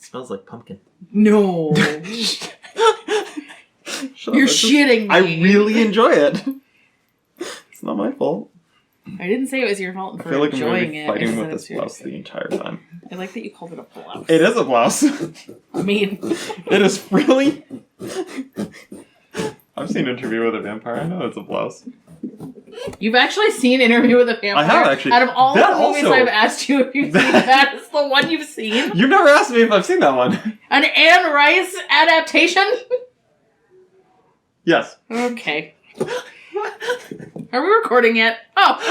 smells like pumpkin. No. You're shitting me. I really enjoy it. It's not my fault. I didn't say it was your fault for I feel like enjoying I'm going to be fighting with it. this blouse the entire time. I like that you called it a blouse. It is a blouse. I mean... It is frilly. I've seen Interview with a Vampire. I know it's a blouse. You've actually seen Interview with a Vampire? I have, actually. Out of all the movies I've asked you if you've seen that, it's the one you've seen? You've never asked me if I've seen that one. An Anne Rice adaptation? Yes. Okay. Are we recording yet? Oh!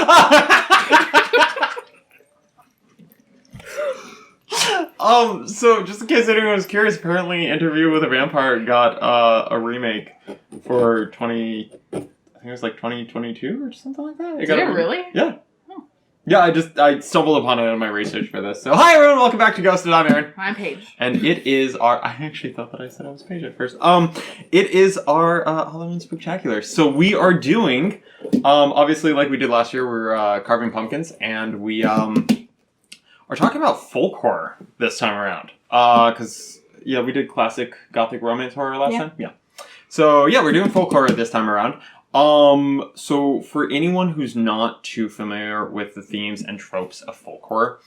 So just in case anyone was curious, apparently Interview with a Vampire got a remake for I think it was like 2022 or something like that. Did it really? Yeah. Oh. Yeah, I stumbled upon it in my research for this. So hi everyone, welcome back to Ghosted. I'm Aaron. I'm Paige. And it is I actually thought that I said I was Paige at first. It is our Halloween Spooktacular. So we are doing, obviously like we did last year, we're carving pumpkins, and we are talking about folk horror this time around. Because, yeah, we did classic gothic romance horror last time. Yeah. So, yeah, we're doing folk horror this time around. So for anyone who's not too familiar with the themes and tropes of folk horror,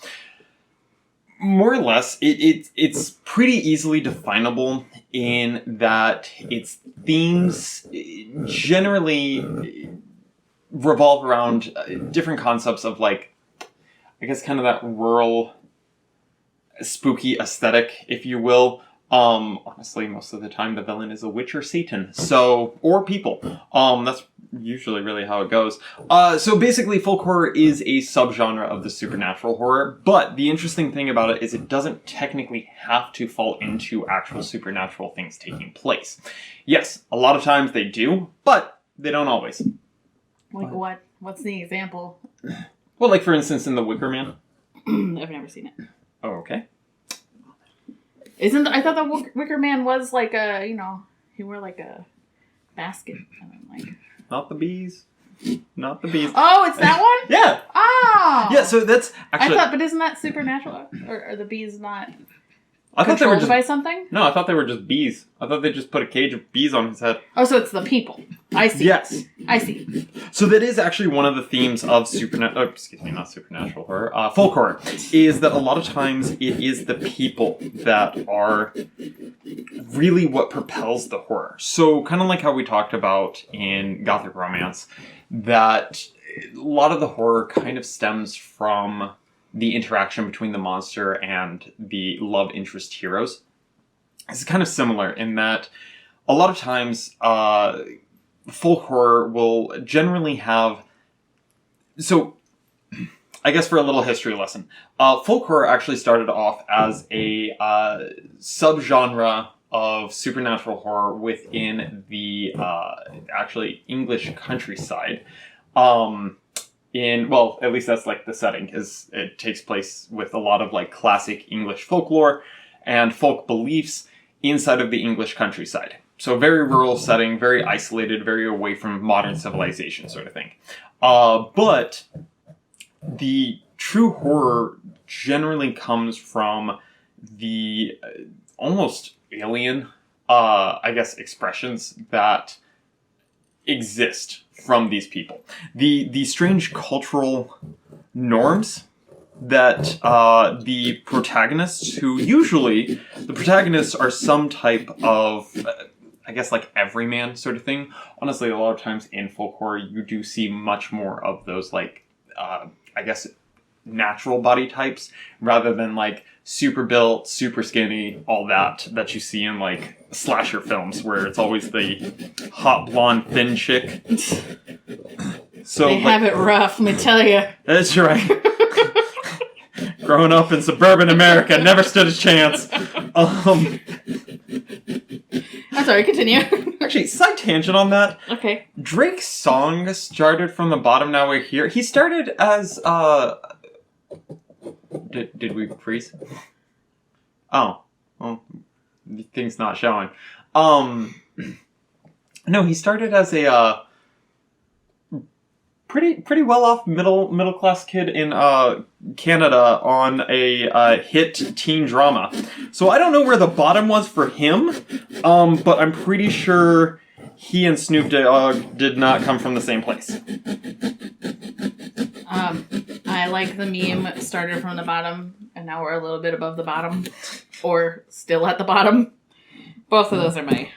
more or less, it's pretty easily definable in that its themes generally revolve around different concepts of, like, I guess kind of that rural, spooky aesthetic, if you will. Honestly, most of the time the villain is a witch or Satan. So, or people. That's usually really how it goes. So basically folk horror is a subgenre of the supernatural horror, but the interesting thing about it is it doesn't technically have to fall into actual supernatural things taking place. Yes, a lot of times they do, but they don't always. Like what? What's the example? Well, like for instance in The Wicker Man. I've never seen it. Oh, okay. I thought the Wicker Man was like a, he wore like a basket. And I'm like... Not the bees. Not the bees. Oh, it's that one? Yeah. Oh. Yeah, so that's actually... but isn't that supernatural? Or are the bees not I thought controlled by something? No, I thought they were just bees. I thought they just put a cage of bees on his head. Oh, so it's the people. I see. Yes. I see. So that is actually one of the themes of not supernatural horror, folk horror, is that a lot of times it is the people that are really what propels the horror. So kind of like how we talked about in Gothic romance, that a lot of the horror kind of stems from the interaction between the monster and the love interest heroes. It's kind of similar in that a lot of times folk horror will generally have... So, I guess for a little history lesson, folk horror actually started off as a subgenre of supernatural horror within the actually English countryside. At least that's like the setting, because it takes place with a lot of like classic English folklore and folk beliefs inside of the English countryside. So very rural setting, very isolated, very away from modern civilization sort of thing. But the true horror generally comes from the almost alien, expressions that exist from these people. The strange cultural norms that the protagonists, who usually the protagonists are some type of like everyman sort of thing. Honestly, a lot of times in folk horror you do see much more of those natural body types rather than like super built, super skinny, all that you see in like slasher films where it's always the hot blonde thin chick. So they have it rough, let me tell you. That's right. Growing up in suburban America, never stood a chance. I'm sorry, continue. Actually, side tangent on that. Okay. Drake's song started from the bottom, now we're here. He started as, Did we freeze? Oh. Well, the thing's not showing. No, he started as a, pretty well off middle class kid in Canada on a hit teen drama. So I don't know where the bottom was for him, but I'm pretty sure he and Snoop Dogg did not come from the same place. I like the meme started from the bottom and now we're a little bit above the bottom, or still at the bottom. Both of those are my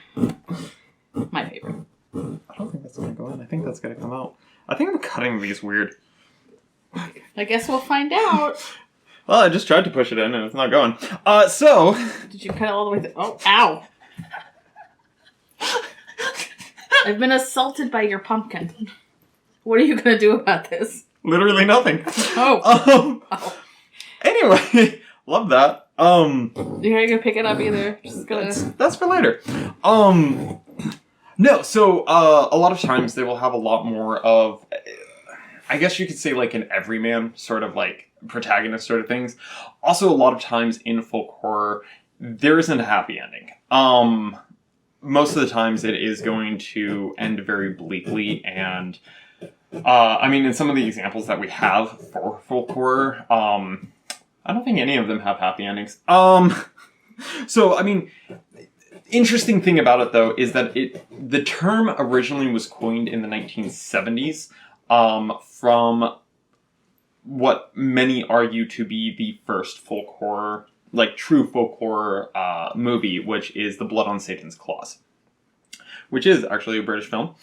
favorite. I don't think that's gonna go in. I think that's gonna come out. I think I'm cutting these weird. I guess we'll find out. Well, I just tried to push it in and it's not going. So... Did you cut it all the way through? Oh, ow! I've been assaulted by your pumpkin. What are you going to do about this? Literally nothing. Oh. Anyway, love that. You're going to pick it up either. Just gonna... That's for later. No, so a lot of times they will have a lot more of, I guess you could say like an everyman sort of like protagonist sort of things. Also, a lot of times in folk horror, there isn't a happy ending. Most of the times it is going to end very bleakly, and I mean, in some of the examples that we have for folk horror, I don't think any of them have happy endings. So, I mean, interesting thing about it, though, is that the term originally was coined in the 1970s from what many argue to be the first folk horror, like true folk horror movie, which is The Blood on Satan's Claws, which is actually a British film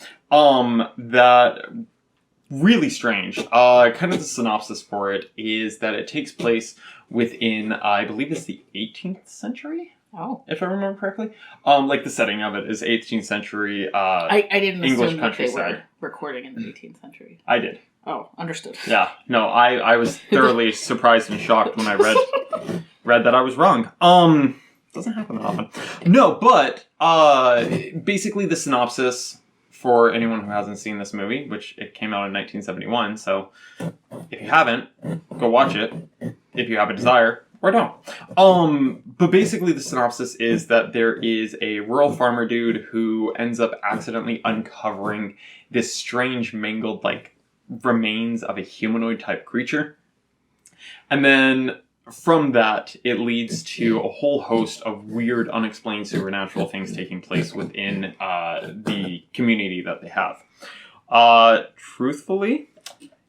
that really strange. Kind of the synopsis for it is that it takes place within, I believe it's the 18th century? Oh. If I remember correctly. Like the setting of it is 18th century I didn't English assume that they countryside. were recording in the 18th century. I did. Oh, understood. Yeah. No, I was thoroughly surprised and shocked when I read that I was wrong. Doesn't happen that often. No, but basically the synopsis for anyone who hasn't seen this movie, which it came out in 1971, so if you haven't, go watch it if you have a desire, or don't. But basically the synopsis is that there is a rural farmer dude who ends up accidentally uncovering this strange mangled, like, remains of a humanoid type creature. And then from that, it leads to a whole host of weird, unexplained supernatural things taking place within the community that they have. Truthfully,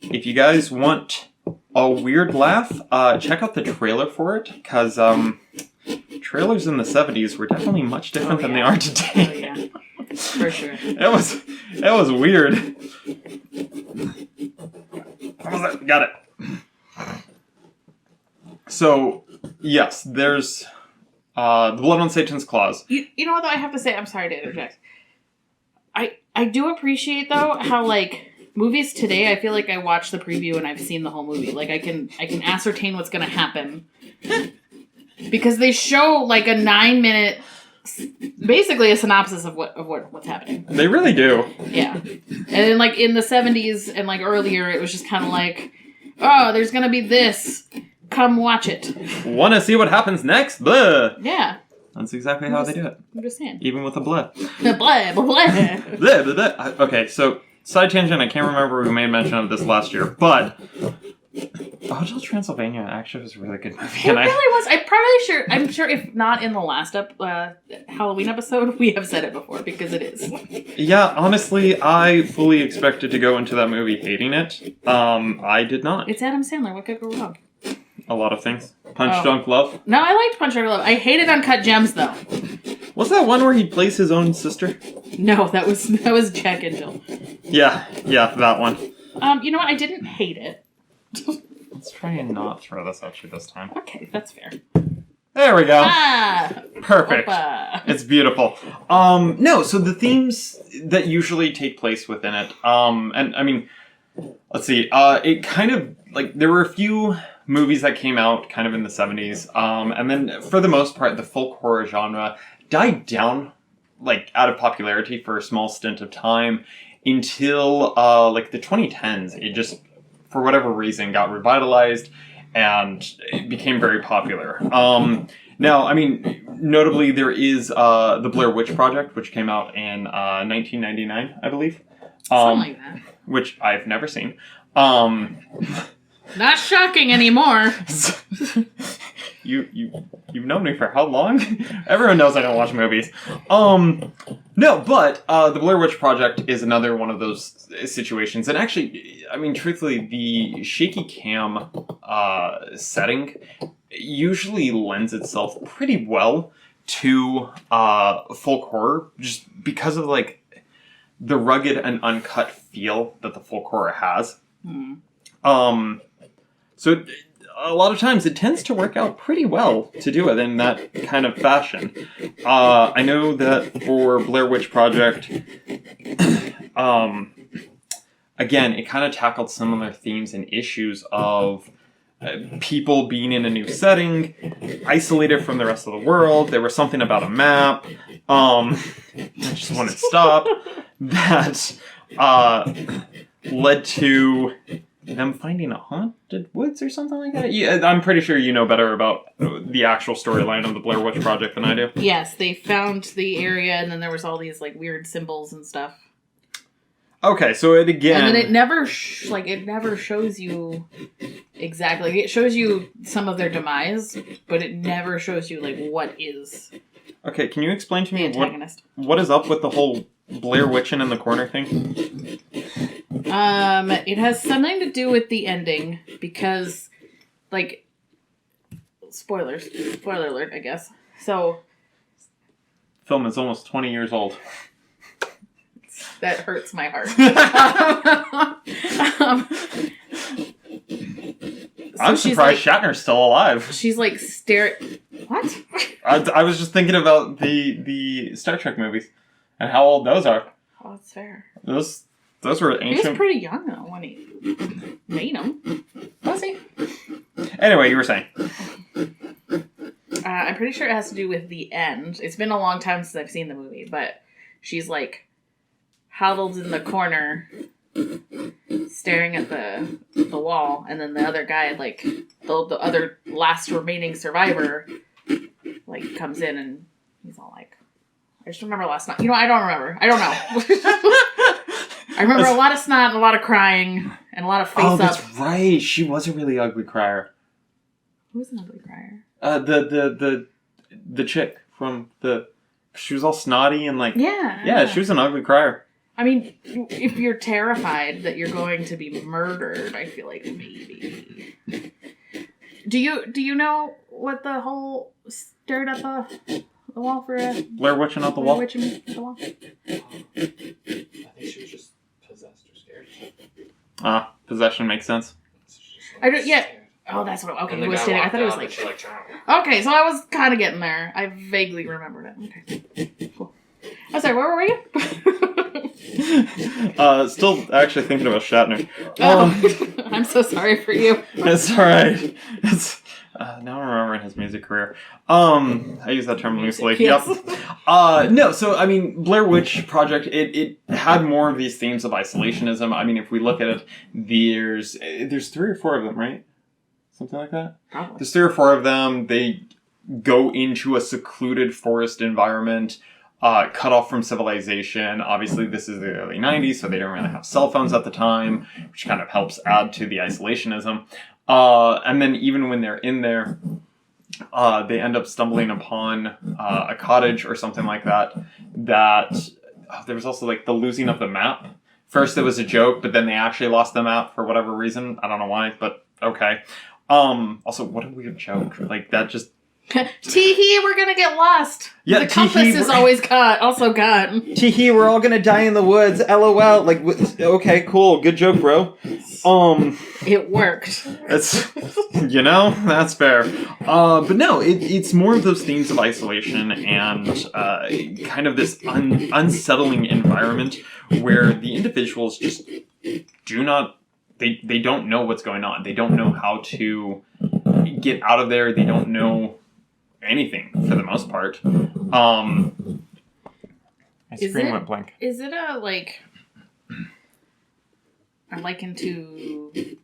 if you guys want a weird laugh, check out the trailer for it, because trailers in the 70s were definitely much different than they are today. Oh, yeah. For sure. It was weird. Got it. So, yes, there's The Blood on Satan's Claws. You know what, though? I have to say, I'm sorry to interject. I do appreciate, though, how, like, movies today, I feel like I watch the preview and I've seen the whole movie. Like, I can ascertain what's going to happen. Because they show, like, a 9-minute, basically a synopsis of what's happening. They really do. Yeah. And then, like, in the 70s and, like, earlier, it was just kind of like, oh, there's going to be this. Come watch it. Want to see what happens next? Blah. Yeah. That's exactly how they do it. I'm just saying. Even with the blood. Blah, blah, blah. Blah, blah, blah. Okay, so, side tangent, I can't remember who made mention of this last year, but Hotel Transylvania actually was a really good movie. It really was. I'm sure if not in the last Halloween episode, we have said it before, because it is. Yeah, honestly, I fully expected to go into that movie hating it. I did not. It's Adam Sandler. What could go wrong? A lot of things. Punch Drunk Love. No, I liked Punch Drunk Love. I hated Uncut Gems, though. Was that one where he plays his own sister? No, that was Jack and Jill. Yeah, that one. You know what? I didn't hate it. Let's try and not throw this at you this time. Okay, that's fair. There we go. Ah! Perfect. Opa. It's beautiful. No, so the themes that usually take place within it, and I mean, let's see, it kind of, like, there were a few movies that came out kind of in the 70s, and then for the most part, the folk horror genre died down, like, out of popularity for a small stint of time until, like, the 2010s. It just, for whatever reason, got revitalized and it became very popular. Now, I mean, notably, there is the Blair Witch Project, which came out in 1999, I believe. Something like that. Which I've never seen. Not shocking anymore. You've known me for how long? Everyone knows I don't watch movies. No, but the Blair Witch Project is another one of those situations. And actually, I mean, truthfully, the shaky cam setting usually lends itself pretty well to folk horror, just because of like the rugged and uncut feel that the folk horror has. So a lot of times it tends to work out pretty well to do it in that kind of fashion. I know that for Blair Witch Project, again, it kind of tackled similar themes and issues of people being in a new setting, isolated from the rest of the world. There was something about a map. I just want to stop. That led to them finding a haunted woods or something like that. Yeah, I'm pretty sure you know better about the actual storyline of the Blair Witch Project than I do. Yes, they found the area, and then there was all these like weird symbols and stuff. Okay, so it again, and then it never it never shows you exactly. It shows you some of their demise, but it never shows you like what is. Okay, can you explain to me the antagonist? What is up with the whole Blair Witching in the corner thing? It has something to do with the ending because, like, spoiler alert, I guess. So, film is almost 20 years old. That hurts my heart. I'm surprised Shatner's still alive. She's like staring. What? I was just thinking about the Star Trek movies and how old those are. Oh, that's fair. Those were ancient. He was pretty young though when he made them. Was he? Anyway, you were saying. I'm pretty sure it has to do with the end. It's been a long time since I've seen the movie, but she's like huddled in the corner, staring at the wall, and then the other guy, like the other last remaining survivor, like comes in and he's all like, "I just remember last night." You know, I don't remember. I don't know. I remember a lot of snot and a lot of crying and a lot of face up. Oh, that's right. She was a really ugly crier. Who's an ugly crier? The chick from the. She was all snotty and like. Yeah. She was an ugly crier. I mean, if you're terrified that you're going to be murdered, I feel like maybe. Do you know what the whole stared at the wall for a Blair Witching out the wall? Witching the wall? I think she was just possessed or scared. Possession makes sense. I don't. Yeah. Oh, that's what. Okay, And he the was guy standing. I walked thought he was out, like. and she, like, Okay, so I was kind of getting there. I vaguely remembered it. Okay. Cool. I'm sorry. Where were you? Still actually thinking about Shatner. I'm so sorry for you. It's alright. It's now I'm remembering his music career. I use that term loosely. Yes. Yep. No, so I mean, Blair Witch Project, it had more of these themes of isolationism. I mean, if we look at it, there's 3 or 4 of them, right? Something like that? Probably. There's 3 or 4 of them. They go into a secluded forest environment, cut off from civilization. Obviously, this is the early 90s, so they don't really have cell phones at the time, which kind of helps add to the isolationism. And then even when they're in there, they end up stumbling upon a cottage or something like that. There was also like the losing of the map. First it was a joke, but then they actually lost the map for whatever reason. I don't know why, but okay. Also, what a weird joke. Like that just... Tee-hee, we're gonna get lost. Yeah, the compass is always also gone. Tee-hee, we're all gonna die in the woods. LOL. Like, okay, cool. Good joke, bro. It worked. It's, that's fair. But no, it's more of those themes of isolation and kind of this unsettling environment where the individuals just do not... They don't know what's going on. They don't know how to get out of there. They don't know anything for the most part. My screen went blank. Is it a likened to?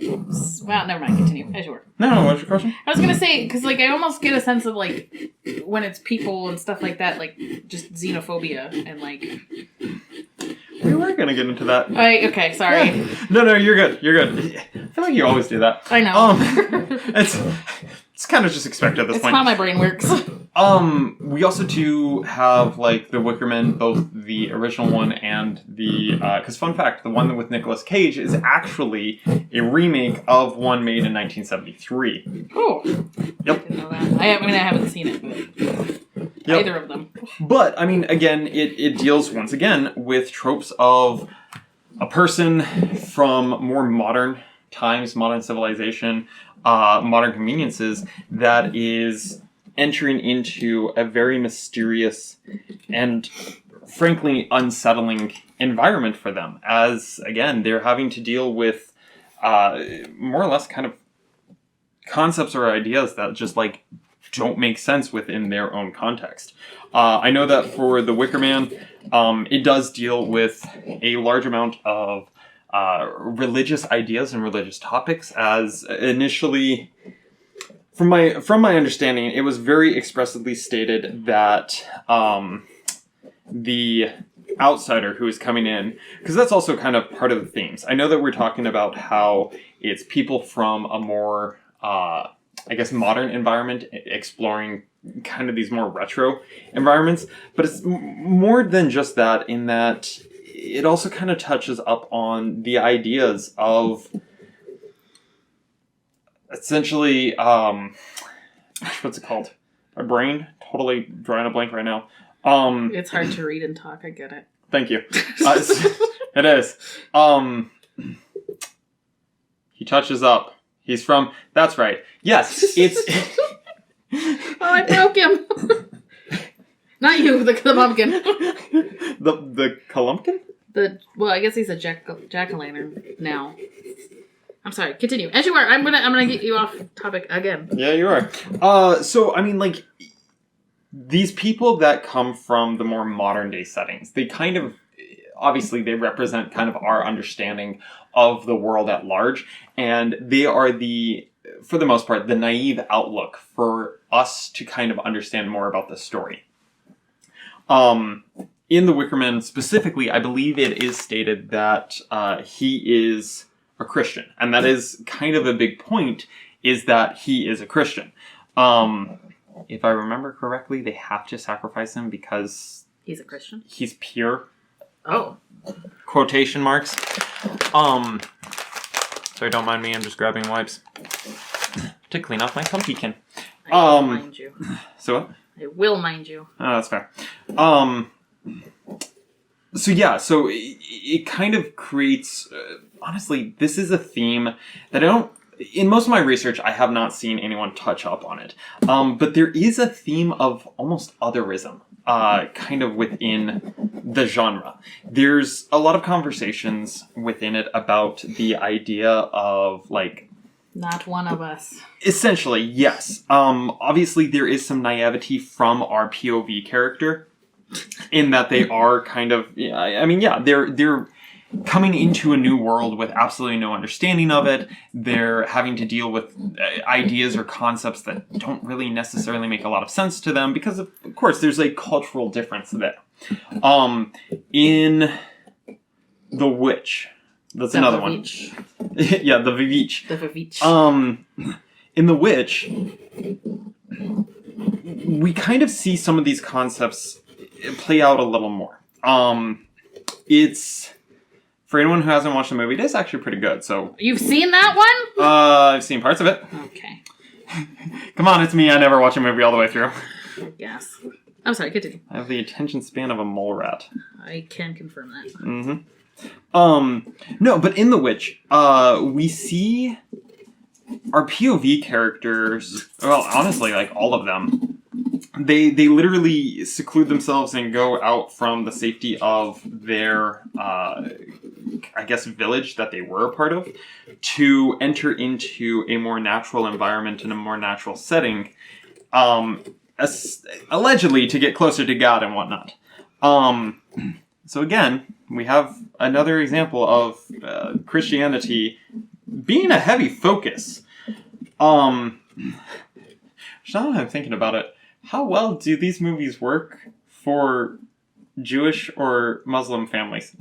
Oops. Well, never mind. Continue as you were. No, what's your question? I was gonna say because I almost get a sense of when it's people and stuff like that, like just xenophobia and We were gonna get into that. Okay, sorry. No, you're good. You're good. I feel like you always do that. I know. It's kind of just expected at this It's point. how my brain works. We also do have, like, The Wicker Man, both the original one and the... Because, fun fact, the one with Nicolas Cage is actually a remake of one made in 1973. Oh. Yep. I didn't know that. I haven't seen it, but Yep. either of them. But, I mean, again, it deals, once again, with tropes of a person from more modern times, modern civilization, modern conveniences, that is entering into a very mysterious and, frankly, unsettling environment for them. As, again, they're having to deal with more or less kind of concepts or ideas that just, like, don't make sense within their own context. I know that for The Wicker Man, it does deal with a large amount of religious ideas and religious topics, as initially, from my understanding, it was very expressly stated that the outsider who is coming in, because that's also kind of part of the themes. I know that we're talking about how it's people from a more, I guess, modern environment exploring kind of these more retro environments, but it's more than just that, in that it also kind of touches up on the ideas of essentially, what's it called? My brain totally drawing a blank right now. It's hard to read and talk, I get it. Thank you. It is. He touches up. He's from... That's right. Yes, it's... Oh, I broke him! Not you, the pumpkin. The Columpkin? Well, I guess he's a jack-o'-lantern now. I'm sorry. Continue. As you are, I'm gonna get you off topic again. Yeah, you are. So I mean, like, these people that come from the more modern day settings, they kind of, obviously, they represent kind of our understanding of the world at large, and they are for the most part, the naive outlook for us to kind of understand more about the story. In The Wicker Man specifically, I believe it is stated that he is a Christian. And that is kind of a big point, is that he is a Christian. If I remember correctly, they have to sacrifice him because... He's a Christian? He's pure. Oh. Quotation marks. Sorry, don't mind me, I'm just grabbing wipes to clean off my pumpkin. I will mind you. So what? I will mind you. Oh, that's fair. So yeah, so it kind of creates... honestly, this is a theme that in most of my research, I have not seen anyone touch up on it. But there is a theme of almost otherism, kind of within the genre. There's a lot of conversations within it about the idea of, like... Not one of us. Essentially, yes. Obviously, there is some naivety from our POV character, in that they are kind of... I mean, yeah, they're coming into a new world with absolutely no understanding of it. They're having to deal with ideas or concepts that don't really necessarily make a lot of sense to them because, of course, there's a cultural difference there. In The Witch, that's another one. Yeah, The Vivitch. The Vivitch. In The Witch, we kind of see some of these concepts play out a little more. It's... For anyone who hasn't watched the movie, it is actually pretty good, so... You've seen that one? I've seen parts of it. Okay. Come on, it's me. I never watch a movie all the way through. Yes. I'm sorry, continue. I have the attention span of a mole rat. I can confirm that. Mm-hmm. No, but in The Witch, we see our POV characters, well, honestly, like, all of them, they literally seclude themselves and go out from the safety of their, I guess, village that they were a part of, to enter into a more natural environment and a more natural setting, allegedly to get closer to God and whatnot. So again, we have another example of Christianity being a heavy focus. Now that I'm thinking about it, how well do these movies work for Jewish or Muslim families?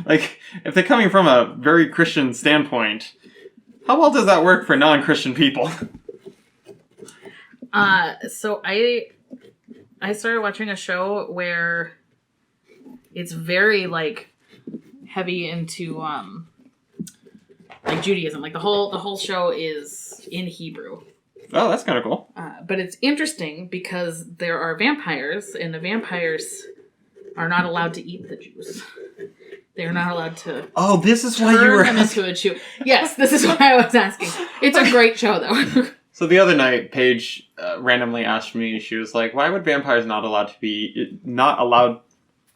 Like, if they're coming from a very Christian standpoint, how well does that work for non-Christian people? So I started watching a show where it's very like heavy into like Judaism. Like the whole show is in Hebrew. Oh, that's kind of cool. But it's interesting because there are vampires, and the vampires are not allowed to eat the Jews. They're not allowed to. Oh, this is why you turn were them into a Jew. Yes, this is why I was asking. It's a great show, though. So the other night, Paige randomly asked me. She was like, "Why would vampires not allowed?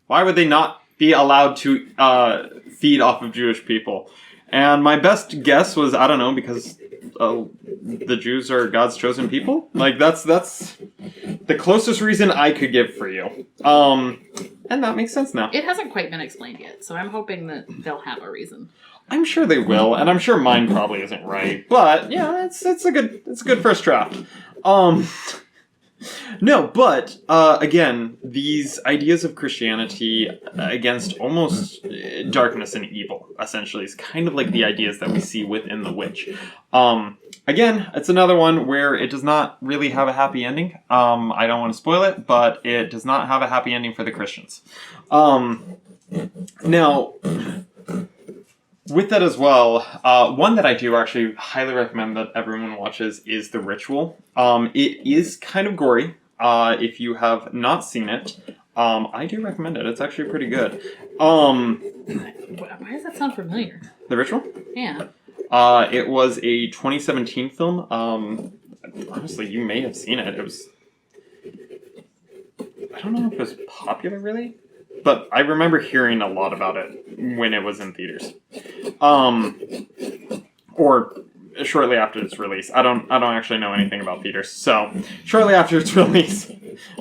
Why would they not be allowed to feed off of Jewish people?" And my best guess was, I don't know, because the Jews are God's chosen people. Like that's the closest reason I could give for you. And that makes sense now. It hasn't quite been explained yet, so I'm hoping that they'll have a reason. I'm sure they will, and I'm sure mine probably isn't right. But yeah, it's a good first draft. No, but again, these ideas of Christianity against almost darkness and evil, essentially, is kind of like the ideas that we see within The Witch. Again, it's another one where it does not really have a happy ending. I don't want to spoil it, but it does not have a happy ending for the Christians. Now, with that as well, one that I do actually highly recommend that everyone watches is The Ritual. It is kind of gory. If you have not seen it, I do recommend it. It's actually pretty good. Why does that sound familiar? The Ritual? Yeah. It was a 2017 film. Honestly, you may have seen it. It was... I don't know if it was popular, really. But I remember hearing a lot about it when it was in theaters. Or shortly after its release. I don't actually know anything about theaters. So, shortly after its release,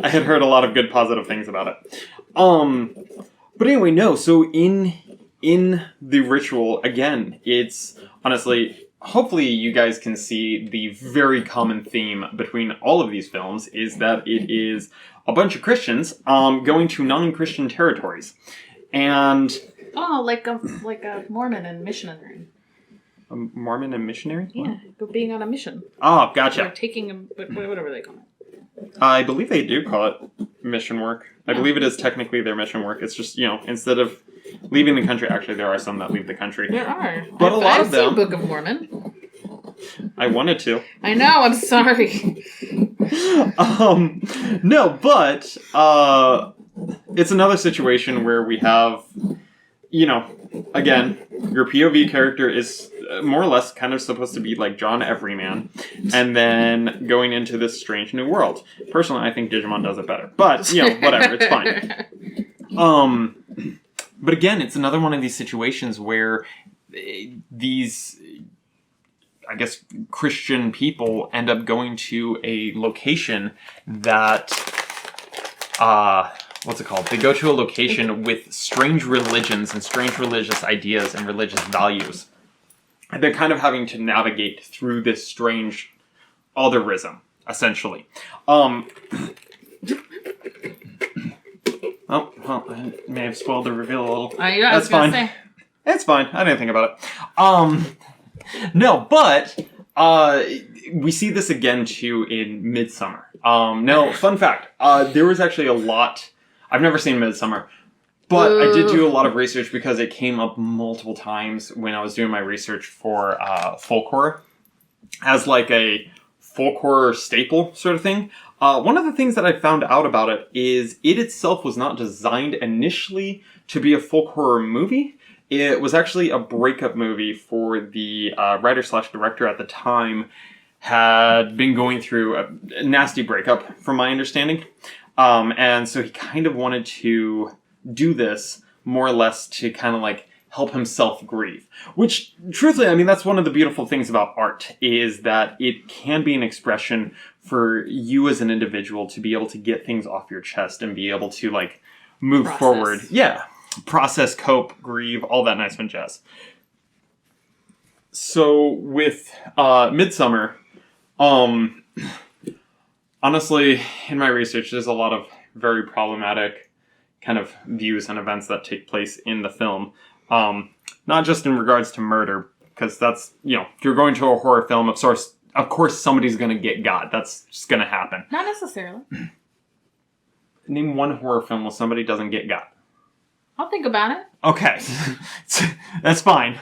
I had heard a lot of good positive things about it. But anyway, no. So in The Ritual, again, it's honestly, hopefully you guys can see the very common theme between all of these films is that it is a bunch of Christians going to non-Christian territories. And... Oh, like a Mormon and missionary. A Mormon and missionary? Yeah, being on a mission. Oh, gotcha. Or taking whatever they call it. I believe they do call it mission work. I believe it is technically their mission work. It's just, instead of leaving the country, actually there are some that leave the country. There are. But I've seen them... Book of Mormon. I wanted to. I know, I'm sorry. No, but it's another situation where we have, again, your POV character is more or less kind of supposed to be like John Everyman, and then going into this strange new world. Personally, I think Digimon does it better, but whatever, it's fine. But again, it's another one of these situations where these, I guess, Christian people end up going to a location that, what's it called? They go to a location with strange religions and strange religious ideas and religious values. And they're kind of having to navigate through this strange otherism, essentially. Oh, well, I may have spoiled the reveal a little. That's fine. Say. It's fine. I didn't think about it. No, but we see this again too in Midsummer. No, fun fact. There was actually a lot. I've never seen Midsummer, but I did do a lot of research because it came up multiple times when I was doing my research for folk horror as like a folk horror staple sort of thing. One of the things that I found out about it is it itself was not designed initially to be a folk horror movie. It was actually a breakup movie for the writer/director at the time. Had been going through a nasty breakup, from my understanding. And so he kind of wanted to do this more or less to kind of like help himself grieve. Which, truthfully, I mean, that's one of the beautiful things about art, is that it can be an expression for you as an individual to be able to get things off your chest and be able to like move forward. Yeah. Process, cope, grieve, all that nice fun jazz. So with Midsummer, honestly, in my research, there's a lot of very problematic kind of views and events that take place in the film. Not just in regards to murder, because that's, if you're going to a horror film, of course somebody's going to get got. That's just going to happen. Not necessarily. Name one horror film where somebody doesn't get got. I'll think about it. Okay. That's fine.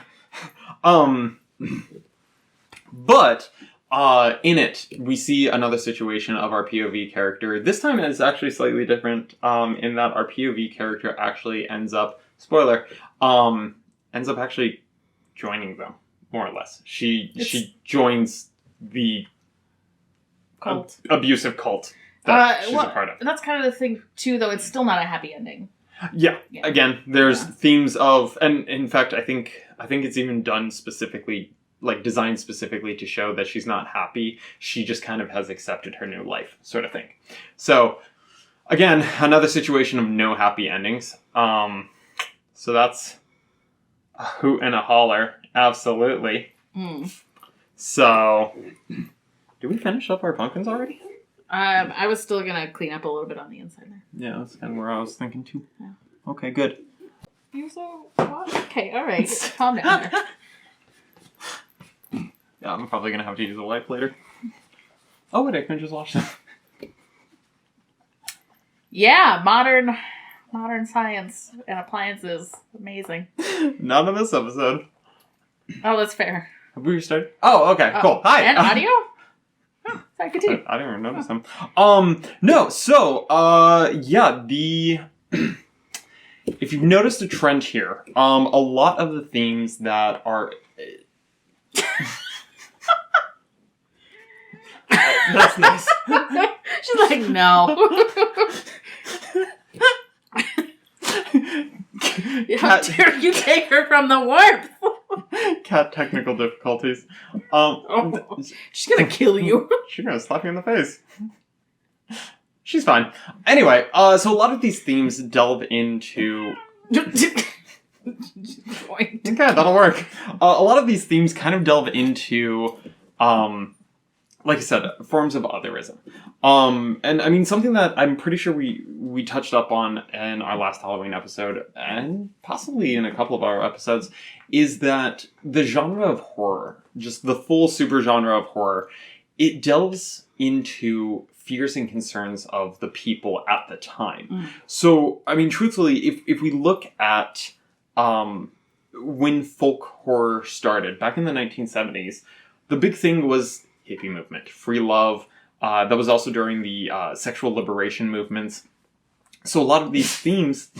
But in it, we see another situation of our POV character. This time it's actually slightly different in that our POV character actually ends up, spoiler, ends up actually joining them, more or less. She joins the Cult. Abusive cult that she's a part of. That's kind of the thing, too, though. It's still not a happy ending. Yeah. Again, there's themes of, and in fact, I think it's even done specifically, like designed specifically to show that she's not happy. She just kind of has accepted her new life, sort of thing. So, again, another situation of no happy endings. So that's a hoot and a holler, absolutely. So, did we finish up our pumpkins already? I was still gonna clean up a little bit on the inside there. Yeah, that's kind of where I was thinking too. Yeah. Okay, good. You're so... Okay, alright. Calm down there. Yeah, I'm probably going to have to use a wipe later. Oh, wait, I can just wash them. Yeah, modern science and appliances. Amazing. Not in this episode. Oh, that's fair. Have we restarted? Oh, okay, cool. Hi. And audio? Oh, sorry, continue. I didn't even notice them. No, so, yeah, if you've noticed a trend here, a lot of the themes that are... That's nice. She's like, no. How dare you take her from the warmth? Cat technical difficulties. She's gonna kill you. She's gonna slap you in the face. She's fine. Anyway, so a lot of these themes delve into... Okay, that'll work. A lot of these themes kind of delve into, like I said, forms of otherism. And I mean, something that I'm pretty sure we touched up on in our last Halloween episode, and possibly in a couple of our episodes, is that the genre of horror, just the full super genre of horror, it delves into fears and concerns of the people at the time. So, I mean, truthfully, if we look at when folk horror started, back in the 1970s, the big thing was hippie movement, free love. That was also during the sexual liberation movements. So a lot of these themes...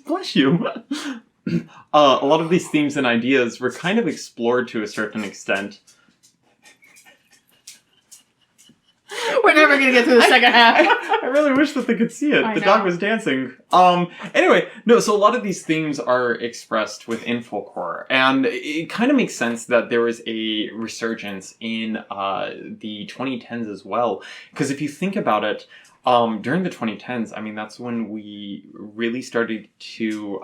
Bless you! A lot of these themes and ideas were kind of explored to a certain extent. We're never gonna get through the second half. I really wish that they could see it. The dog was dancing. Anyway, no, so a lot of these themes are expressed within folk horror. And it kind of makes sense that there was a resurgence in the 2010s as well. Because if you think about it, during the 2010s, I mean, that's when we really started to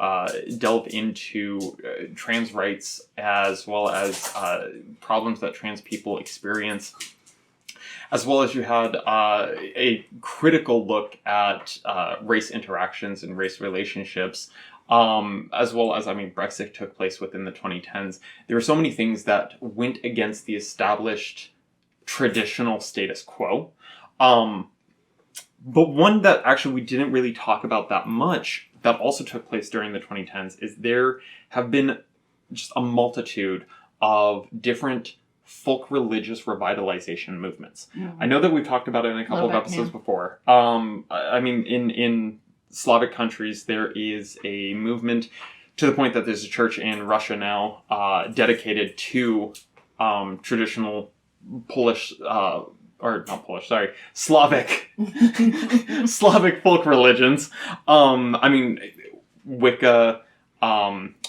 delve into trans rights as well as problems that trans people experience. As well as you had a critical look at race interactions and race relationships, as well as, I mean, Brexit took place within the 2010s. There were so many things that went against the established traditional status quo. But one that actually we didn't really talk about that much that also took place during the 2010s is there have been just a multitude of different folk religious revitalization movements. I know that we've talked about it in a couple of episodes before. I mean, in Slavic countries, there is a movement to the point that there's a church in Russia now dedicated to traditional Polish, or not Polish, sorry, Slavic, Slavic folk religions. I mean, Wicca,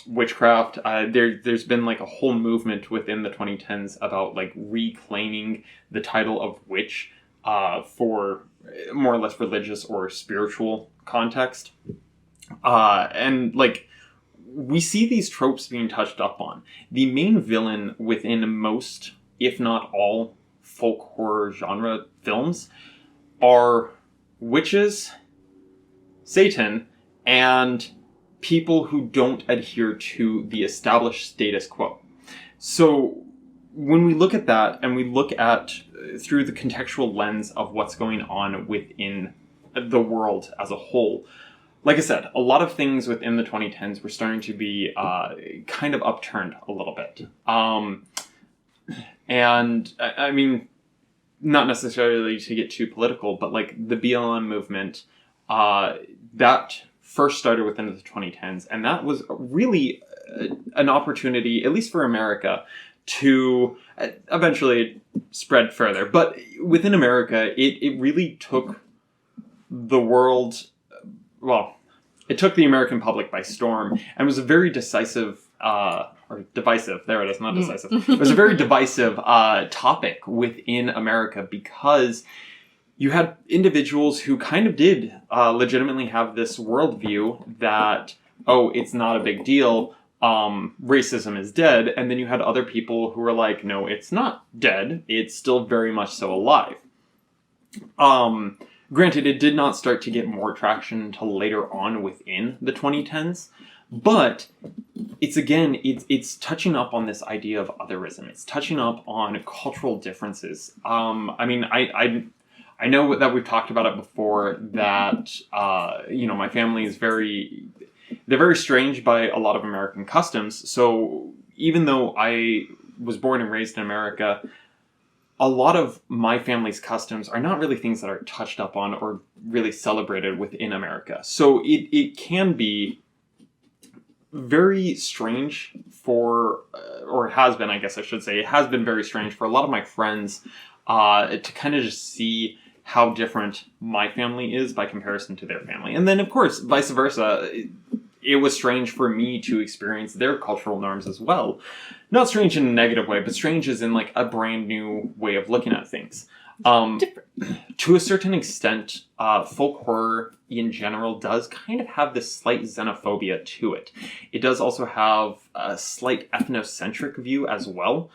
witchcraft. There's been like a whole movement within the 2010s about like reclaiming the title of witch for more or less religious or spiritual context. And like we see these tropes being touched up on. The main villain within most, if not all, folk horror genre films are witches, Satan, and people who don't adhere to the established status quo. So when we look at that and we look at through the contextual lens of what's going on within the world as a whole, like I said, a lot of things within the 2010s were starting to be kind of upturned a little bit. And I mean, not necessarily to get too political, but like the BLM movement, that first started within the 2010s. And that was really an opportunity, at least for America, to eventually spread further. But within America, it really took the world, well, it took the American public by storm and was a very decisive, or divisive, there it is, not decisive. It was a very divisive topic within America because you had individuals who kind of did legitimately have this worldview that, oh, it's not a big deal, racism is dead, and then you had other people who were like, no, it's not dead, it's still very much so alive. Granted, it did not start to get more traction until later on within the 2010s, but it's touching up on this idea of otherism. It's touching up on cultural differences. I mean, I know that we've talked about it before, that, my family is they're very strange by a lot of American customs. So even though I was born and raised in America, a lot of my family's customs are not really things that are touched up on or really celebrated within America. So it can be very strange for, or it has been, I guess I should say, it has been very strange for a lot of my friends to kind of just see how different my family is by comparison to their family. And then, of course, vice versa. It was strange for me to experience their cultural norms as well. Not strange in a negative way, but strange as in like a brand new way of looking at things. To a certain extent, folk horror in general does kind of have this slight xenophobia to it. It does also have a slight ethnocentric view as well,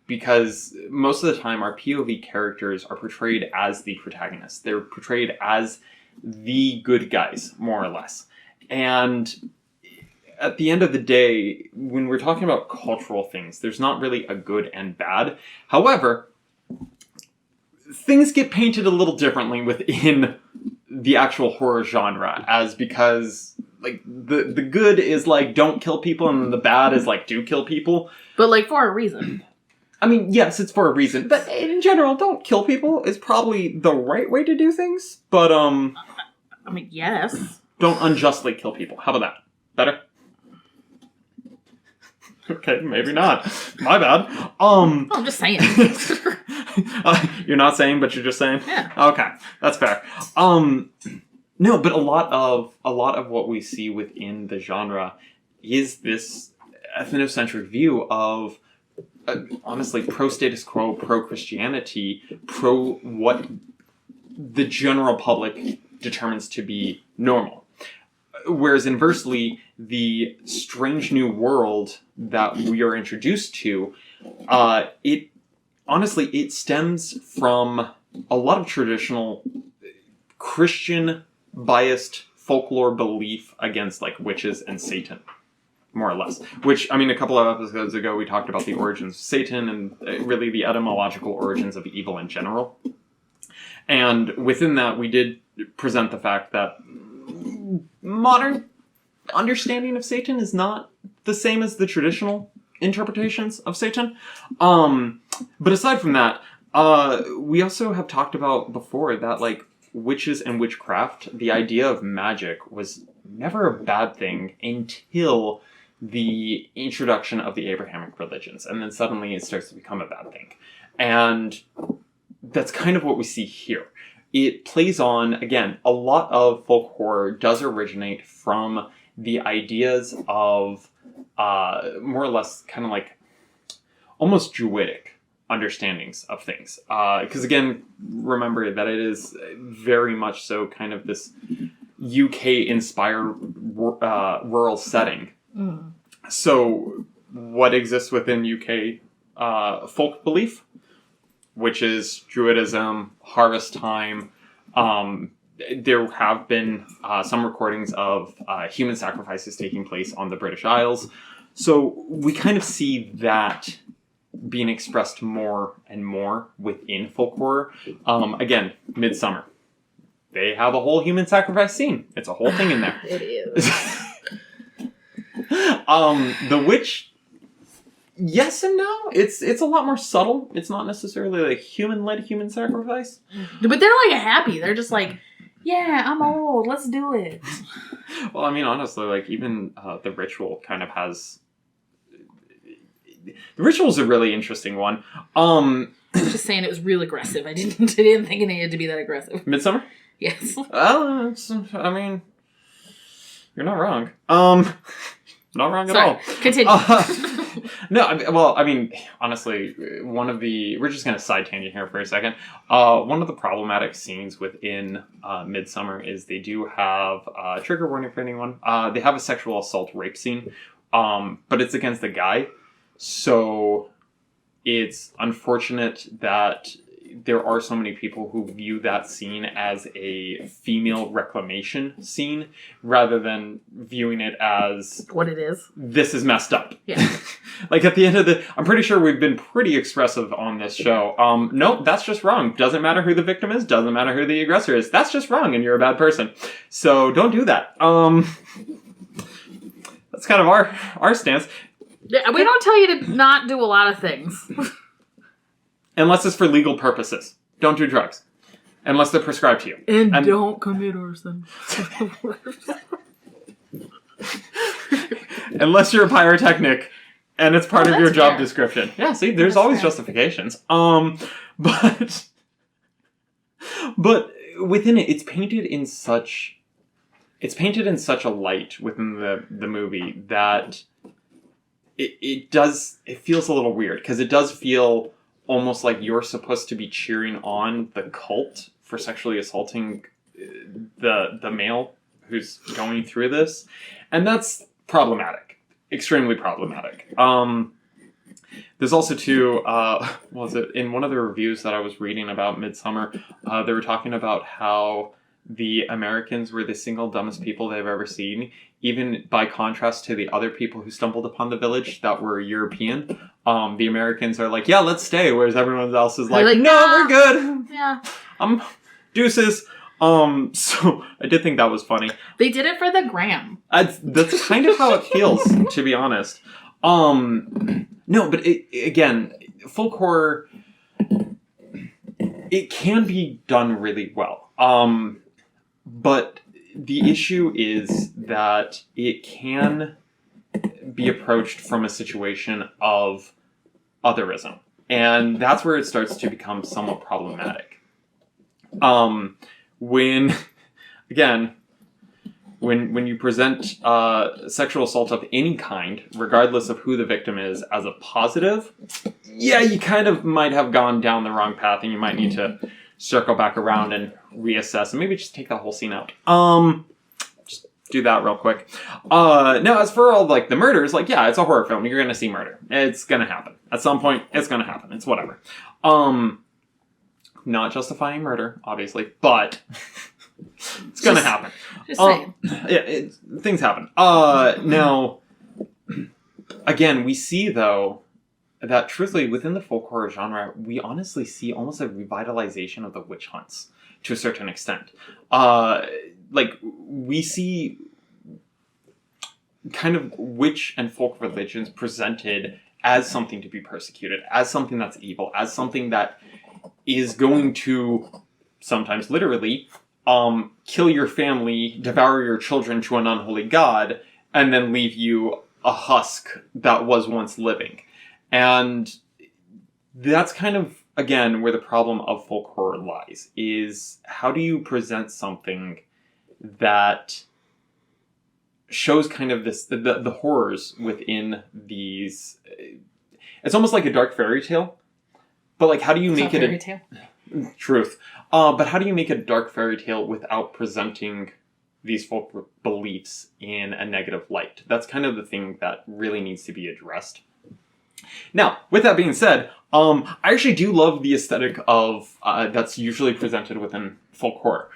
because most of the time our POV characters are portrayed as the protagonists. They're portrayed as the good guys, more or less. And at the end of the day, when we're talking about cultural things, there's not really a good and bad. However, things get painted a little differently within the actual horror genre, as because like the good is like don't kill people and the bad is like do kill people. But like for a reason. I mean, yes, it's for a reason, but in general, don't kill people is probably the right way to do things. But I mean, yes. Don't unjustly kill people. How about that? Better? Okay, maybe not. My bad. I'm just saying. You're not saying, but you're just saying? Yeah. Okay, that's fair. No, but a lot of what we see within the genre is this ethnocentric view of, honestly, pro-status quo, pro-Christianity, pro what the general public determines to be normal. Whereas inversely, the strange new world that we are introduced to, it stems from a lot of traditional Christian-biased folklore belief against like witches and Satan, more or less. Which, I mean, a couple of episodes ago we talked about the origins of Satan and really the etymological origins of evil in general. And within that, we did present the fact that modern understanding of Satan is not the same as the traditional interpretations of Satan. But aside from that, we also have talked about before that, like, witches and witchcraft, the idea of magic was never a bad thing until the introduction of the Abrahamic religions. And then suddenly it starts to become a bad thing. And that's kind of what we see here. It plays on, again, a lot of folk horror does originate from the ideas of more or less kind of like almost druidic understandings of things. Because again, remember that it is very much so kind of this UK-inspired rural setting. Mm. So what exists within UK folk belief? Which is Druidism, harvest time, there have been some recordings of human sacrifices taking place on the British Isles. So we kind of see that being expressed more and more within folk horror. Again, Midsummer. They have a whole human sacrifice scene. It's a whole thing in there. It is. The Witch, yes and no. It's a lot more subtle. It's not necessarily like human-led human sacrifice. But they're like happy. They're just like, yeah, I'm old. Let's do it. Well, I mean, honestly, like even the Ritual kind of has. The Ritual's a really interesting one. Just saying, it was real aggressive. I didn't think it needed to be that aggressive. Midsummer? Yes. Well, I mean, you're not wrong. Not wrong at all. Continue. No, I mean, honestly, we're just going to side tangent here for a second. One of the problematic scenes within Midsummer is they do have, trigger warning for anyone, they have a sexual assault rape scene, but it's against the guy. So it's unfortunate that there are so many people who view that scene as a female reclamation scene rather than viewing it as what it is. This is messed up. Yeah. Like at the end of I'm pretty sure we've been pretty expressive on this show. Nope, that's just wrong. Doesn't matter who the victim is. Doesn't matter who the aggressor is. That's just wrong and you're a bad person. So don't do that. That's kind of our stance. Yeah, we don't tell you to not do a lot of things. Unless it's for legal purposes. Don't do drugs. Unless they're prescribed to you. And don't commit arson. Unless you're a pyrotechnic and it's part of your job fair. description. Yeah, see, there's That's always fair. justifications. But within it, it's painted in such a light within the movie that it feels a little weird because it does feel almost like you're supposed to be cheering on the cult for sexually assaulting the male who's going through this. And that's problematic. Extremely problematic. There's also too, in one of the reviews that I was reading about Midsummer, they were talking about how the Americans were the single dumbest people they've ever seen, even by contrast to the other people who stumbled upon the village that were European. The Americans are like, yeah, let's stay, whereas everyone else is like, no, we're good. Yeah. Deuces. So I did think that was funny. They did it for the gram. That's kind of how it feels, to be honest. No, but again, folk horror, it can be done really well. But the issue is that it can be approached from a situation of otherism. And that's where it starts to become somewhat problematic. When you present sexual assault of any kind, regardless of who the victim is, as a positive, yeah, you kind of might have gone down the wrong path and you might need to circle back around and reassess and maybe just take that whole scene out. Just do that real quick. Now, as for all like the murders, like, yeah, it's a horror film. You're going to see murder. It's going to happen. At some point, it's going to happen. It's whatever. Not justifying murder, obviously, but it's going to happen. Just saying. Yeah, things happen. Now, again, we see, though, that truthfully, within the folk horror genre, we honestly see almost a revitalization of the witch hunts to a certain extent. We see kind of witch and folk religions presented as something to be persecuted, as something that's evil, as something that is going to, sometimes literally, kill your family, devour your children to an unholy god, and then leave you a husk that was once living. And that's kind of, again, where the problem of folk horror lies, is how do you present something that shows kind of this, the horrors within these, it's almost like a dark fairy tale, but like how do you make it a fairy tale? Truth. But how do you make a dark fairy tale without presenting these folk beliefs in a negative light? That's kind of the thing that really needs to be addressed. Now, with that being said, I actually do love the aesthetic of that's usually presented within folk horror.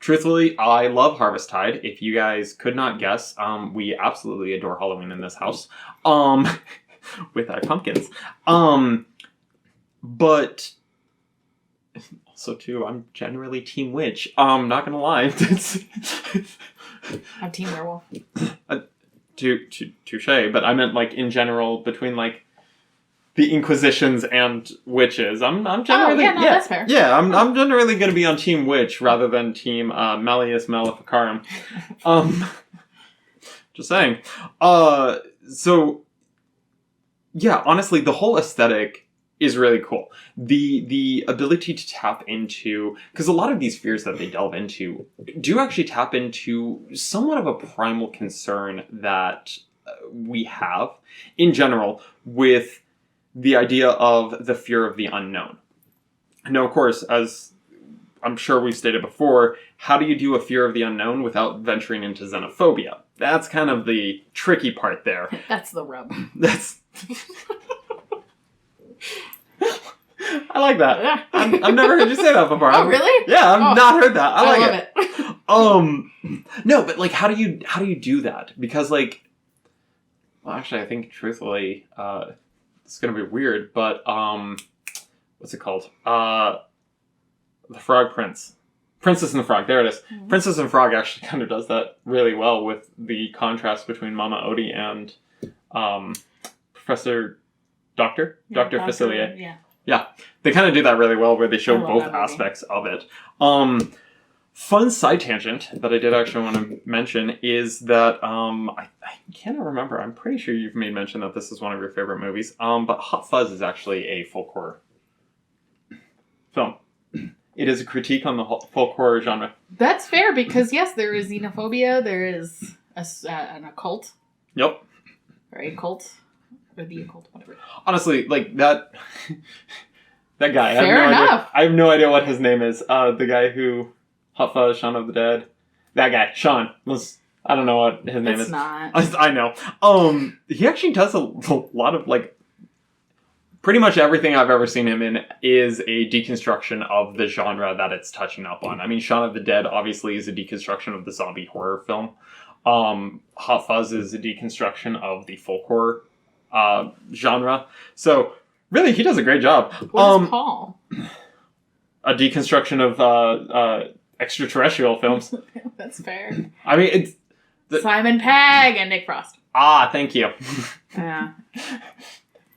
Truthfully, I love Harvesttide. If you guys could not guess, we absolutely adore Halloween in this house. With our pumpkins. But also too, I'm generally Team Witch. Not gonna lie. I'm Team Werewolf. Touche, but I meant like in general between like the Inquisitions and witches. I'm generally that's fair. Yeah, I'm generally gonna be on Team Witch rather than Team Malleus Maleficarum. Just saying. So yeah, honestly, the whole aesthetic is really cool. The ability to tap into, because a lot of these fears that they delve into do actually tap into somewhat of a primal concern that we have in general with the idea of the fear of the unknown. Now, of course, as I'm sure we've stated before, how do you do a fear of the unknown without venturing into xenophobia? That's kind of the tricky part there. That's the rub. I like that. Yeah. I've never heard you say that before. Oh, really? Yeah, I've not heard that. I like love it. No, but like, how do you do that? Because like, well, actually, I think truthfully, it's gonna be weird, but what's it called? The Frog Prince. Princess and the Frog. There it is. Mm-hmm. Princess and Frog actually kind of does that really well with the contrast between Mama Odie and Professor Dr. Facilier. Yeah. Yeah, they kind of do that really well where they show both aspects of it. Fun side tangent that I did actually want to mention is that I cannot remember. I'm pretty sure you've made mention that this is one of your favorite movies. But Hot Fuzz is actually a folk horror film. It is a critique on the folk horror genre. That's fair because yes, there is xenophobia. There is an occult. Yep. Or a cult. Or the occult, whatever. Honestly, like that guy. Fair enough. I have no idea what his name is. The guy who Hot Fuzz, Shaun of the Dead. That guy, Sean. I don't know what his name is. It's not. I know. He actually does a lot of like. Pretty much everything I've ever seen him in is a deconstruction of the genre that it's touching up on. I mean, Shaun of the Dead obviously is a deconstruction of the zombie horror film. Hot Fuzz is a deconstruction of the folk horror genre. So really, he does a great job. What is Paul? A deconstruction of extraterrestrial films. That's fair. I mean, it's Simon Pegg and Nick Frost. Thank you. Yeah.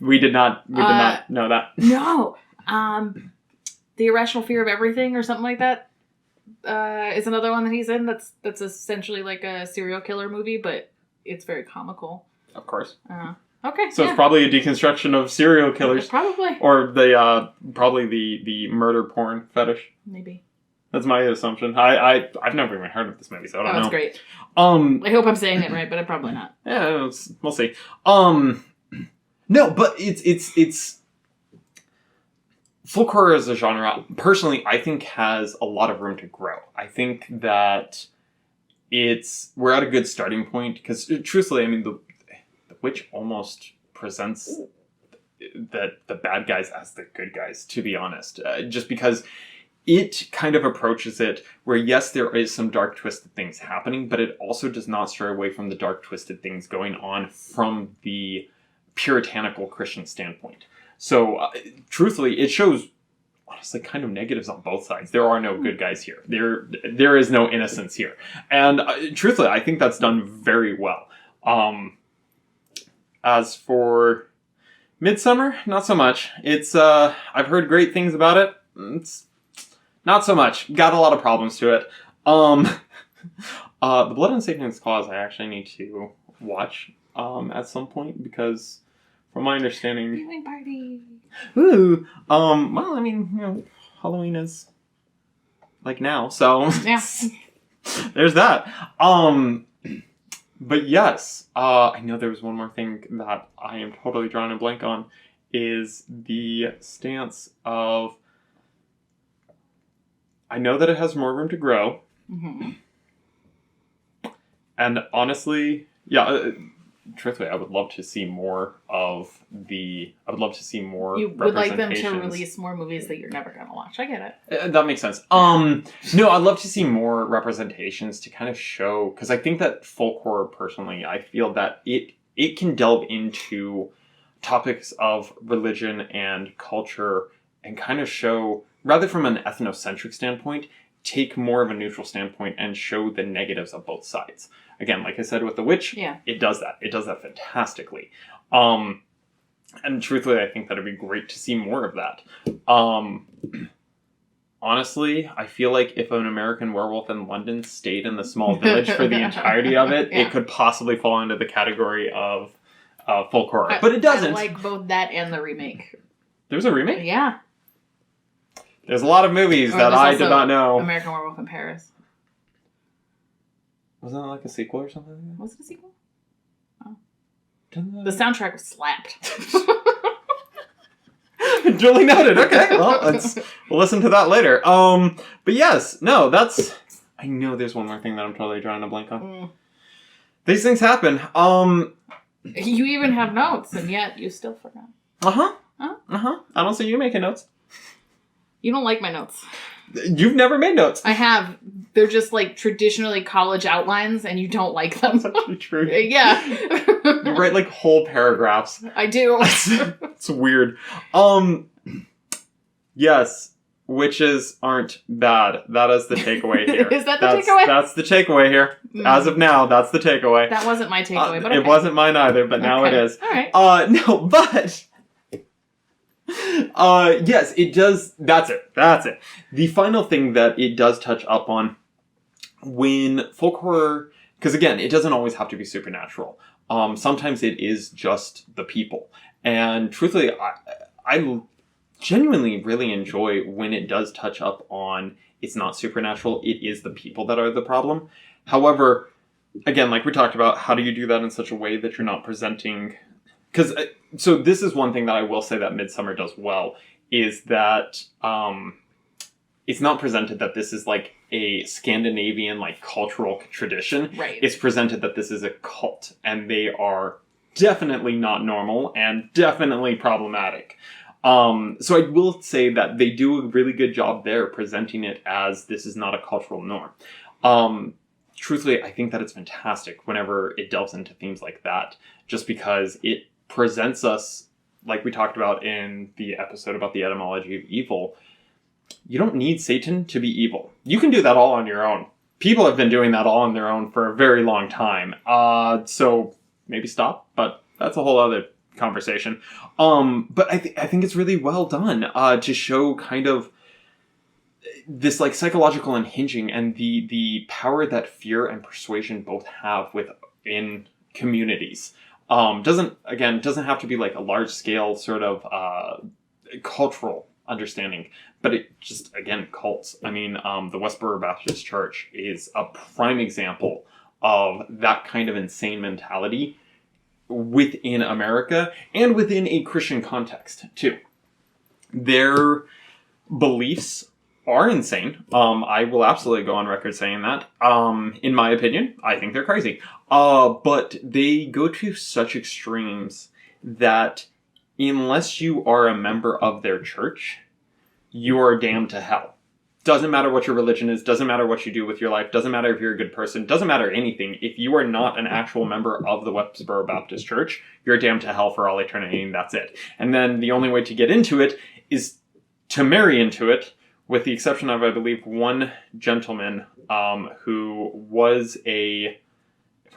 We did not know that. No. The Irrational Fear of Everything or something like that is another one that he's in. That's essentially like a serial killer movie, but it's very comical. Of course. Okay. So it's probably a deconstruction of serial killers. Probably. Or the probably the murder porn fetish. Maybe. That's my assumption. I've never even heard of this movie, so I don't know. That's great. I hope I'm saying it right, but I'm probably not. Yeah, we'll see. No, but it's folk horror as a genre, personally, I think has a lot of room to grow. I think that we're at a good starting point, because truthfully, I mean, the Witch almost presents the bad guys as the good guys, to be honest. Just because it kind of approaches it where, yes, there is some dark, twisted things happening, but it also does not stray away from the dark, twisted things going on from the puritanical Christian standpoint. So, truthfully, it shows, honestly, kind of negatives on both sides. There are no good guys here. There is no innocence here. And, truthfully, I think that's done very well. As for Midsummer, not so much. It's, I've heard great things about it. It's not so much. Got a lot of problems to it. The Blood on Satan's Claws I actually need to watch, at some point, because from my understanding... Viewing party! Ooh! Well, I mean, Halloween is, like, now, so... Yeah. There's that. But yes, I know there was one more thing that I am totally drawing a blank on, is the stance of... I know that it has more room to grow. Mm-hmm. And honestly, yeah, truthfully, I would love to see more of the. I would love to see more. You would like them to representations. release more movies that you're never going to watch. I get it. That makes sense. No, I'd love to see more representations to kind of show, because I think that folk horror, personally, I feel that it can delve into topics of religion and culture and kind of show, rather from an ethnocentric standpoint, take more of a neutral standpoint and show the negatives of both sides. Again, like I said with The Witch, Yeah. it does that. It does that fantastically. And truthfully, I think that'd be great to see more of that. Honestly, I feel like if an American Werewolf in London stayed in the small village for the entirety of it, Yeah. it could possibly fall into the category of folk horror. But it doesn't. I like both that and the remake. There's a remake? Yeah. There's a lot of movies Or that there's I also did not know. American Werewolf in Paris. Wasn't that like a sequel or something like Was it a sequel? that? The soundtrack was slapped. Duly noted. Okay, well, we'll listen to that later. But yes, no, that's. I know there's one more thing that I'm totally drawing a blank on. These things happen. You even have notes, and yet you still forgot. I don't see you making notes. You don't like my notes. You've never made notes. I have. They're just like traditionally college outlines, and you don't like them. That's actually true. Yeah. You write like whole paragraphs. I do. It's weird. Yes, witches aren't bad. That is the takeaway here. Is that the takeaway? That's the takeaway here. As of now, that's the takeaway. That wasn't my takeaway, but okay. It wasn't mine either, but now it is. All right. No, but yes, it does. That's it. The final thing that it does touch up on when folk horror, because again, it doesn't always have to be supernatural. Sometimes it is just the people. And truthfully, I genuinely really enjoy when it does touch up on it's not supernatural, it is the people that are the problem. However, again, like we talked about, how do you do that in such a way that you're not presenting... Because, so this is one thing that I will say that Midsummer does well, is that it's not presented that this is like a Scandinavian like cultural tradition. Right. It's presented that this is a cult, and they are definitely not normal and definitely problematic. So I will say that they do a really good job there presenting it as this is not a cultural norm. Truthfully, I think that it's fantastic whenever it delves into themes like that, just because it presents us, like we talked about in the episode about the etymology of evil. You don't need Satan to be evil. You can do that all on your own. People have been doing that all on their own for a very long time. So maybe stop, but that's a whole other conversation. But I think it's really well done to show kind of this like psychological unhinging and the power that fear and persuasion both have within communities. Doesn't have to be like a large scale sort of cultural understanding, but it just, again, cults. I mean, the Westboro Baptist Church is a prime example of that kind of insane mentality within America and within a Christian context too. Their beliefs are insane. I will absolutely go on record saying that. In my opinion, I think they're crazy. But they go to such extremes that unless you are a member of their church, you are damned to hell. Doesn't matter what your religion is, doesn't matter what you do with your life, doesn't matter if you're a good person, doesn't matter anything. If you are not an actual member of the Westboro Baptist Church, you're damned to hell for all eternity, and that's it. And then the only way to get into it is to marry into it, with the exception of, I believe, one gentleman who was if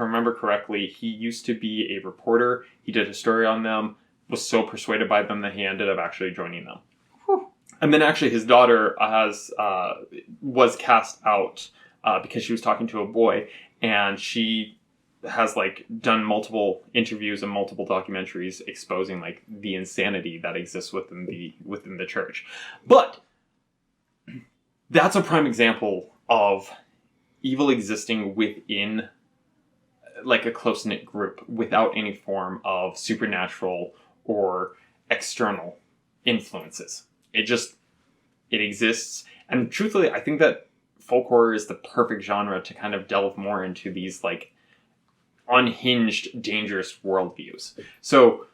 I remember correctly, he used to be a reporter. He did a story on them, was so persuaded by them that he ended up actually joining them. Whew. And then actually his daughter was cast out because she was talking to a boy, and she has like done multiple interviews and multiple documentaries exposing like the insanity that exists within the church. But that's a prime example of evil existing within like a close-knit group without any form of supernatural or external influences. It exists. And truthfully, I think that folk horror is the perfect genre to kind of delve more into these like unhinged, dangerous worldviews. So,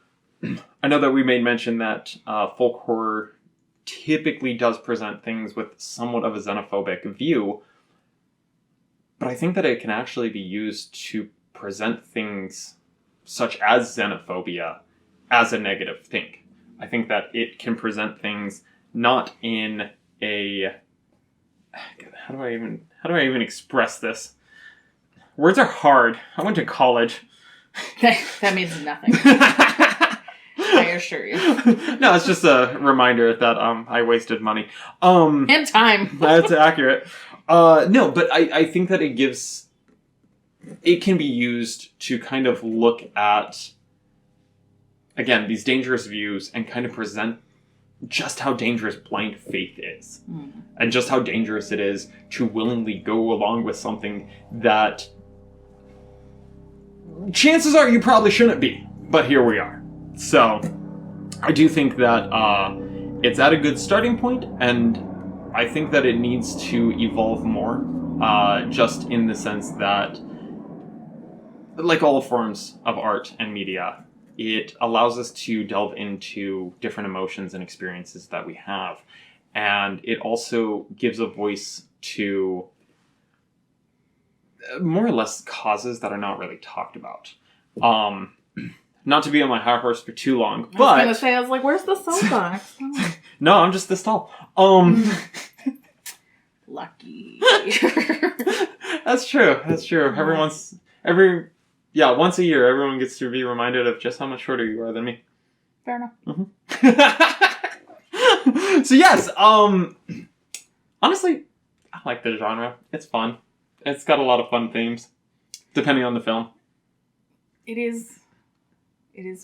I know that we made mention that folk horror typically does present things with somewhat of a xenophobic view, but I think that it can actually be used to present things such as xenophobia as a negative thing. I think that it can present things not in a... How do I even express this? Words are hard. I went to college. That means nothing. I assure you. No, it's just a reminder that I wasted money. And time. That's accurate. No, but I think that it can be used to kind of look at, again, these dangerous views and kind of present just how dangerous blind faith is. And just how dangerous it is to willingly go along with something that chances are you probably shouldn't be. But here we are. So, I do think that it's at a good starting point, and I think that it needs to evolve more, just in the sense that, like all forms of art and media, it allows us to delve into different emotions and experiences that we have, and it also gives a voice to more or less causes that are not really talked about. Not to be on my high horse for too long, but... I was gonna say, like, where's the soapbox? No, I'm just this tall. Lucky. That's true. Once a year, everyone gets to be reminded of just how much shorter you are than me. Fair enough. So yes, honestly, I like the genre. It's fun. It's got a lot of fun themes, depending on the film. It is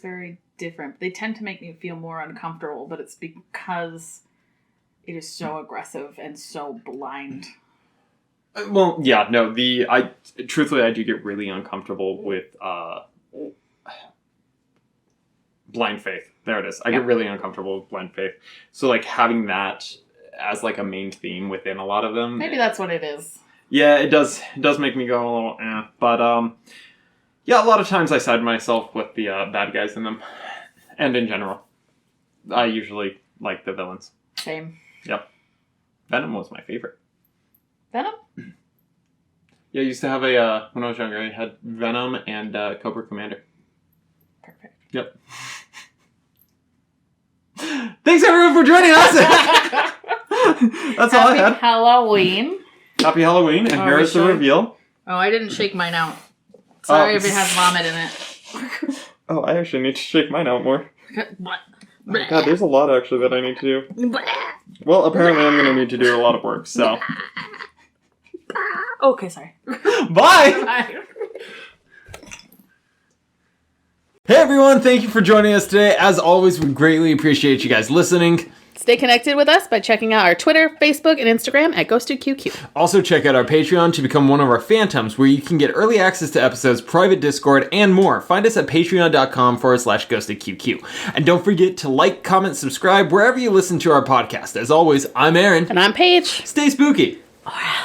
very different. They tend to make me feel more uncomfortable, but it's because it is so aggressive and so blind. Well, yeah, no, truthfully, I do get really uncomfortable with blind faith. There it is. I get really uncomfortable with blind faith. So, like, having that as, like, a main theme within a lot of them. Maybe that's what it is. Yeah, it does make me go a little, But, yeah, a lot of times I side myself with the bad guys in them. And in general. I usually like the villains. Same. Yep. Venom was my favorite. Venom? Yeah, I used to have when I was younger, I had Venom and Cobra Commander. Perfect. Yep. Thanks everyone for joining us! That's all I had. Happy Halloween. Happy Halloween, and here is the reveal. Oh, I didn't shake mine out. Sorry if it has vomit in it. Oh, I actually need to shake mine out more. What? Oh, God, there's a lot actually that I need to do. Well, apparently I'm going to need to do a lot of work, so... Okay, sorry. Bye! Bye. Hey everyone, thank you for joining us today. As always, we greatly appreciate you guys listening. Stay connected with us by checking out our Twitter, Facebook, and Instagram at GhostedQQ. Also, check out our Patreon to become one of our phantoms, where you can get early access to episodes, private Discord, and more. Find us at patreon.com/GhostedQQ. And don't forget to like, comment, subscribe wherever you listen to our podcast. As always, I'm Aaron. And I'm Paige. Stay spooky. Alright.